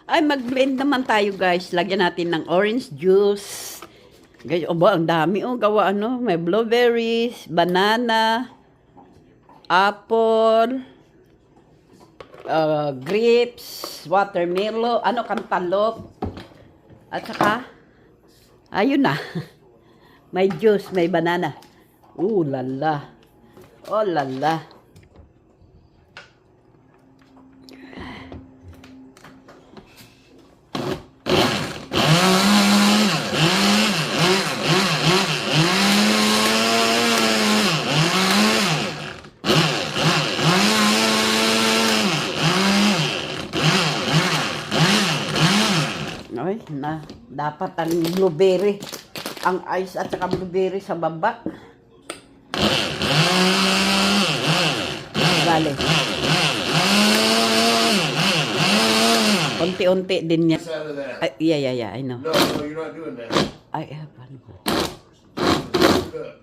Ay, mag-blend naman tayo, guys. Lagyan natin ng orange juice. Guys, ang dami. Gawa ano. May blueberries, banana, apple, grapes, watermelon, cantaloupe. At saka, ayun na. May juice, may banana. Lala. Oh, lala. Ay, dapat ang blueberry, ang ice at saka blueberry sa baba. Bale. Unti-unti din yan. Yeah, I know. No, you're not doing that. I have one. Good.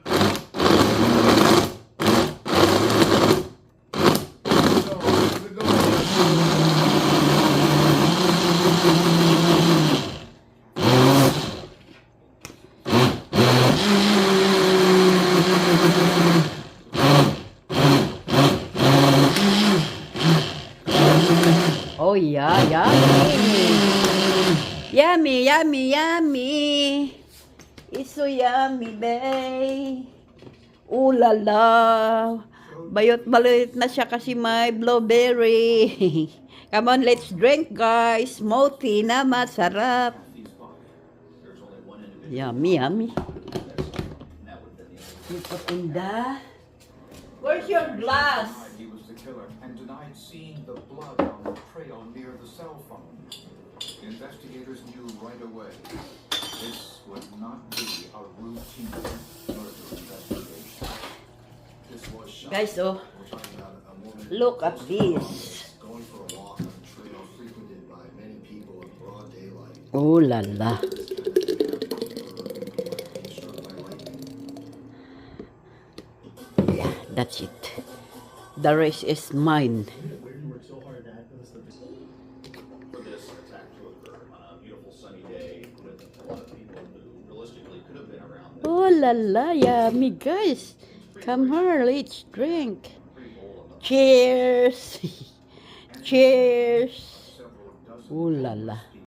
Oh yeah, yummy. Yummy. It's so yummy, babe. Lala. Bayot-balot na siya kasi may blueberry. Come on, let's drink, guys. Smoothie na masarap. Yummy. You put in the... Where's your glass? He was the killer and denied seeing the blood on the trail near the cell phone. Investigators knew right away this would not be a routine murder investigation. This was shot. Guys, We're talking about a woman look at this. Going for a walk on a trail frequented by many people in broad daylight. Lala. Struck by lightning. Yeah, that's it. The rest is mine. For this attack to occur on a beautiful sunny day with a lot of people who realistically could have been around. Lala, yummy, guys. Come here, let's drink. Cheers. Cheers. Lala.